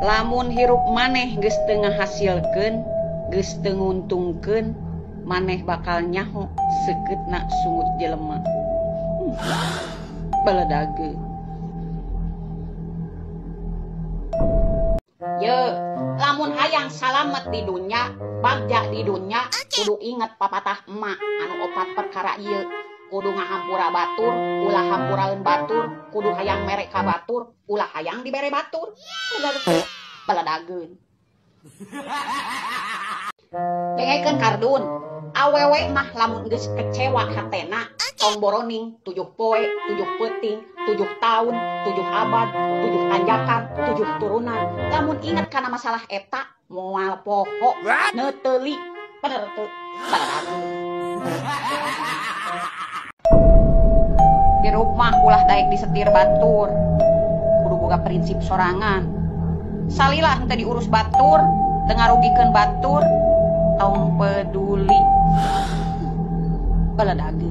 Lamun hirup maneh geus teu ngahasilkeun, geus teu nguntungkeun, maneh bakal nyaho seukeutna sungut jelema. Baladage. Ye, lamun hayang salamet di dunya, bagja di dunya, kudu inget papatah emak anu opat perkara ieu. Kudu ngahampura batur, ulah hampuraeun batur, kudu hayang mere ka batur, ulah hayang dibere batur. Baladageun. Dengekeun kardun, awewe mah lamun geus kecewa hatena, tong boroning 7 poe, 7 peuting, 7 taun, 7 abad, 7 tanjakan, 7 turunan. Lamun inget kana masalah eta, moal poho, neuteuli, bener teu. Baladageun. Hirup mah ulah daek disetir batur, kudu boga prinsip sorangan. Salilah henteu diurus batur, teu ngarugikeun batur, tong peduli. Baladage.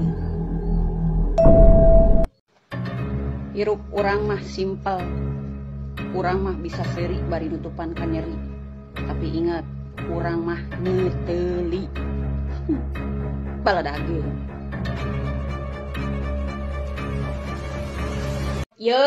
Hirup urang mah simpel, urang mah bisa seuri bari nutupan ka nyeri. Tapi ingat, urang mah neuteuli. Baladage. Ye,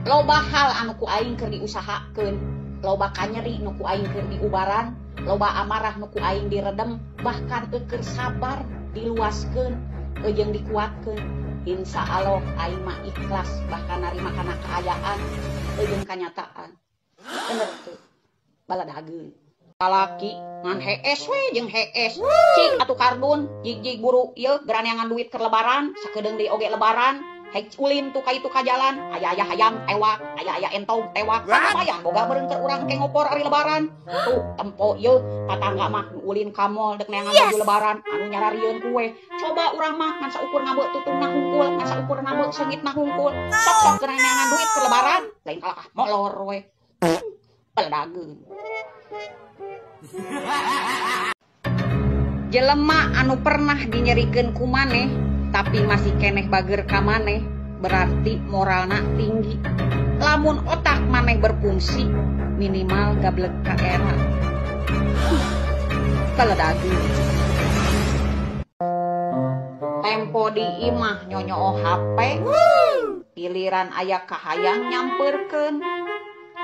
loba hal anu ku aing keur diusahakeun, loba kanyeri nu ku aing keur diubaran, loba amarah nu ku aing diredem, bahkan keur sabar diluaskeun, jeung dikuatkeun. Insya Allah aing mah ikhlas bahkan narima kana kaayaan jeung kanyataan. Bener teu. Baladageun. Lalaki ngan hees we jeung hees. Cik atuh kardun, jig-jig buru ieu geraneangan duit keur lebaran, sakedeung deui oge lebaran. Hei ulin tuh ka itu ka jalan, aya-aya hayam tewak, aya-aya entong tewak. Lumayan boga beureung keur urang ke ngopor ari lebaran. Tuh tempo ieu tatangga mah ulin ka mall dek neangan baju lebaran anu nyararieun kue. Coba urang mah ngan saukur ngabeu tutungna hungkul, ngan saukur ngabeu seungitna hungkul. Sok-sok keur neangan duit keur lebaran, lain kalakah molor we. Baladageun. Jelema anu pernah dinyerikeun ku maneh tapi masih keneh bager ka maneh, berarti moralna tinggi. Lamun otak maneh berfungsi, minimal gablek ka era. Baladageun. Tempo di imah nyonyo HP, giliran aya kahayang nyampeurkeun.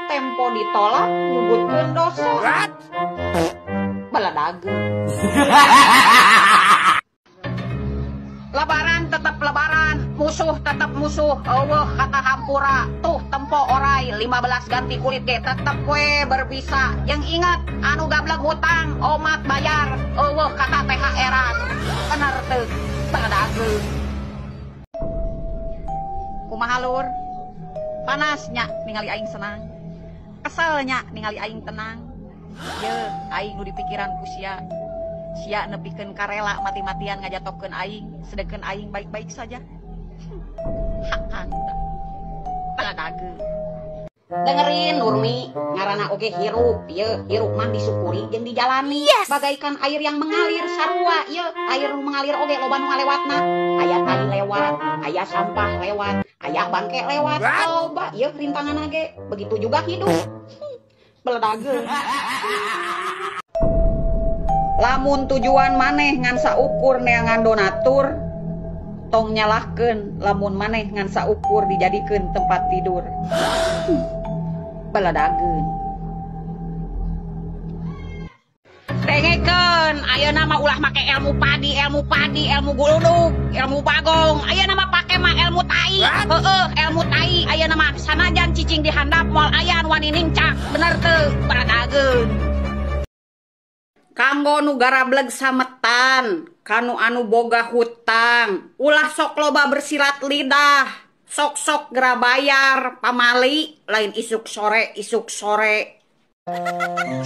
Tempo ditolak nyebutkeun dosa. Baladageun. Lebaran tetap lebaran, musuh tetap musuh. Eueuh kata hampura, tuh tempo orai 15 ganti kulit ge tetep we berbisa. Yang ingat anu gablek hutang omat bayar. Eueuh kata THR-an. Bener teu. Baladageun. Kumaha lur? Panasnya ningali aing senang. Keselnya ningali aing tenang. Ye, aing nu dipikiran ku sia. Sia nepikeun karela mati-matian ngajatokeun aing, sedengkeun aing baik-baik saja. Hakan. Baladageun. Dengerin Nurmi, ngaranna oge hirup. Ye, hirup mah disyukuri jeung dijalani. Bagaikan air yang mengalir sarua. Ye, air nu mengalir oge loba nu ngalewatna. Aya tali lewat, aya sampah lewat, aya bangke lewat. Loba ye rintangan ge. Begitu juga hidup. Baladageun. Lamun tujuan maneh ngan saukur neangan donatur, tong nyalahkeun lamun maneh ngan saukur dijadikeun tempat tidur. Baladageun. Dengekeun, ayeuna mah ulah make ilmu padi, ilmu guludug, ilmu bagong. Ayeuna mah pake mah ilmu tai. Heeh, ilmu tai. Ayeuna mah sanajan cicing dihandap moal aya anu wani nincak. Bener teu? Baladageun. Kanggo nu garableg sametan, kanu anu boga hutang, ulah sok loba bersilat lidah, sok-sok gera bayar, pamali, lain isuk sore.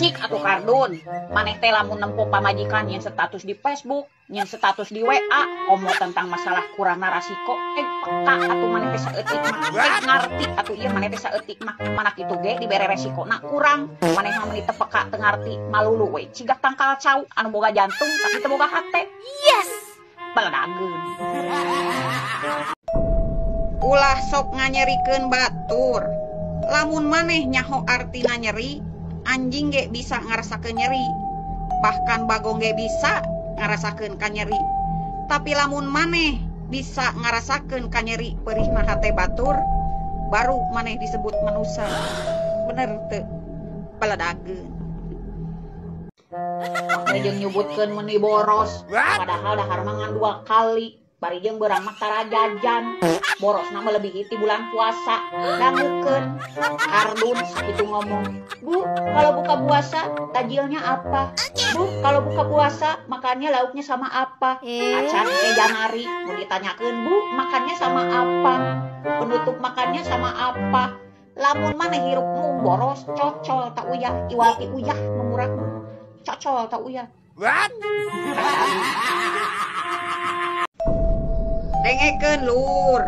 Cik atuh kardun, maneh teh lamun nempo pamajikan nyen status di Facebook, nyen status di WA, omong tentang masalah kurangna rasiko, peka atuh maneh teh saeutik mah, ngarti atuh ieu maneh teh saeutik mah, manak kitu ge dibere resikona kurang, maneh mah meuli teu peka teu ngarti, malulu we, cigak tangkal cau anu boga jantung tapi teu boga hate. Yes. Baladageun. Ulah sok nganyerikeun batur. Lamun maneh nyaho artina nyeri, anjing ge bisa ngarasakeun nyeri. Bahkan bagong ge bisa ngarasakeun ka nyeri. Tapi lamun maneh bisa ngarasakeun ka nyeri perihna hate batur, baru maneh disebut manusia. Bener teu? Paledageun. Jeung nyebutkeun meuni boros, padahal dahar mangan 2 kali. Bari jeung beurang mah tara jajan. Borosna melebihi ti bulan puasa. Dangukeun. Kardun sakitu ngomong. Bu, kalau buka puasa tajilnya apa? Bu, kalau buka puasa makannya lauknya sama apa? Acan janari mau ditanyakeun, Bu, makannya sama apa? Penutup makannya sama apa? Lamun maneh hirupmu boros, cocol tak uyah, iwati uyah memurakmu. Cocol tak uyah. What? Dengekeun lur,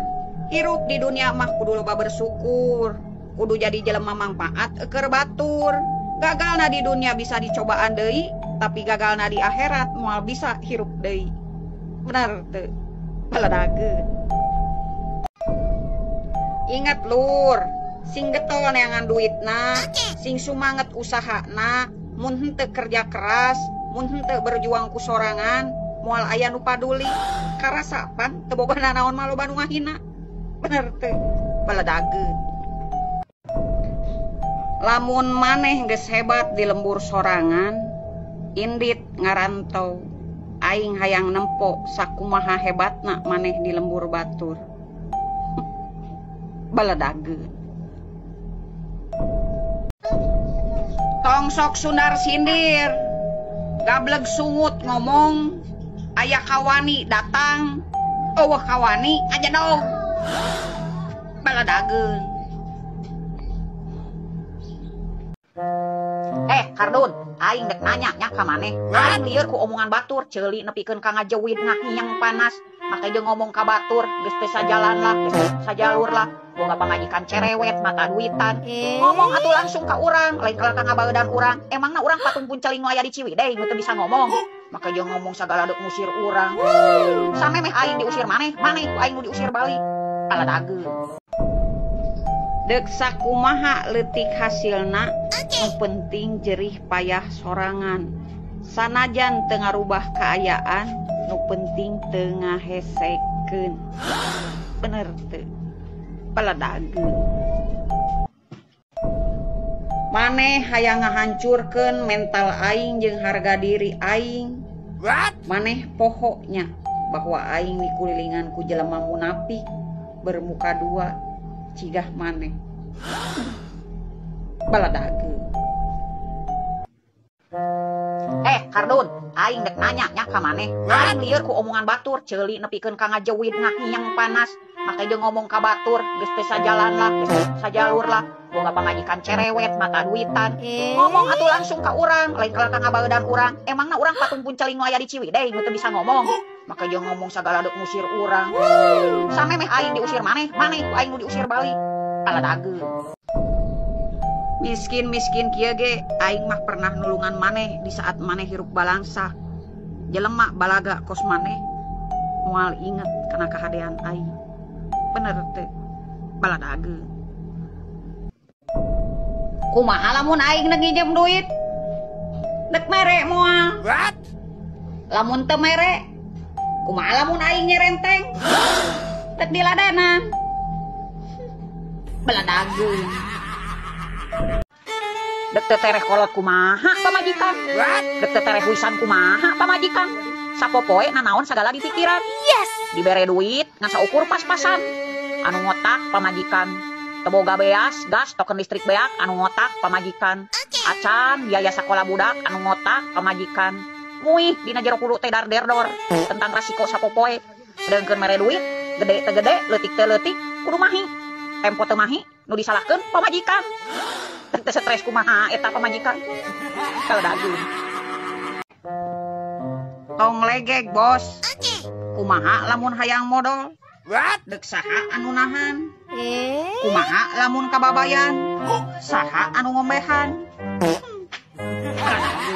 hirup di dunia mah kudu loba bersyukur, kudu jadi jelema manfaat keur batur. Gagalna di dunia bisa dicobaan deui, tapi gagalna di akhirat moal bisa hirup deui. Bener teu? Paledageun. Ingat lur, sing getol neangan duitna, sing sumanget usahana, mun henteu kerja keras, mun henteu berjuang ku sorangan, moal aya nu paduli. Karasapan teu boga naon mah loba nu ngahina. Bener teu? Paledageun. Lamun maneh geus hebat di lembur sorangan, indit ngarantau, aing hayang nempo sakumaha hebatna maneh di lembur batur. Baledageun. Tong sok sundar sindir, gableg sungut ngomong, aya kawani datang, eueuh kawani aja dong. Baledageun. Kardun, aing dek nanya nya ka maneh. Aing lieur ku omongan batur, ceuli nepikeun ka ngajeuwid ngahiyang panas. Make jeung ngomong ka batur, geus teu sajalan lah, geus teu sajalur lah. Boga pamajikan cerewet, mata duitan. Ngomong atuh langsung ka urang, lain kala ka ngabaeudan urang. Emangna urang patumpun celing nu aya di Ciwidey nu teu bisa ngomong. Make jeung ngomong sagala deuk ngusir urang. Samemeh aing diusir maneh, maneh ku aing nu diusir balik. Paledageun. Dek sakumaha leutik hasilna, nu penting jerih payah sorangan. Sanajan teu ngarubah kaayaan, nu penting teu ngahesekeun. Bener teu? Paledageun. Maneh hayang ngahancurkeun mental aing jeung harga diri aing. Maneh pohoknya bahwa aing dikulilingan ku jelema munafik bermuka dua. Cigah maneh. Baledageun. Kardun, aing dek nanya nya ka maneh. Aing lieur ku omongan batur, ceuli nepikeun ka ngajeuwid ngahiyang panas. Make jeung ngomong ka batur, geus teu sajalan lah, geus teu sajalur lah. Boga pamajikan cerewet, mata duitan. Ngomong atuh langsung ka urang, lain kala ka ngabaeudan urang. Emangna urang patumpun celing nu aya di Ciwidey nu teu bisa ngomong. Make jeung ngomong sagala deuk ngusir urang. Samemeh aing diusir maneh, maneh ku aing nu diusir balik. Paledageun. Miskin-miskin kieu ge aing mah pernah nulungan maneh di saat maneh hirup balangsa. Jelema balaga kos maneh moal inget kana kahadean aing. Bener teu? Paledageun. Kumaha lamun aing nginjem duit? Dek mere moal. What? Lamun teu mere, kumaha lamun aing nyerenteng? Dek diladenan. Baledageun. Dek teu tereh kolot kumaha pamajikan? Dek teu tereh wisan kumaha pamajikan? Sapopoe nanaon sagala di pikiran. Yes. Dibere duit ngan saukur pas-pasan. Anu ngotak pamajikan. Teu boga beas, gas, token listrik beak anu ngotak pamajikan. Acan biaya sakola budak anu ngotak pamajikan. Muih dina jero kudu teh dar-derdor tentang resiko sapopoe. Deungkeun mere duit, gede teu gede, leutik teu leutik, kudu mahi. Tempo teu mahi, nu disalahkeun pamajikan. Teu stres kumaha eta pamajikan. Paledageun. Tong legeg, Bos. Kumaha lamun hayang modal? Dek saha anu nahan? Kumaha lamun kababayan? Saha anu ngombehan? Paledageun.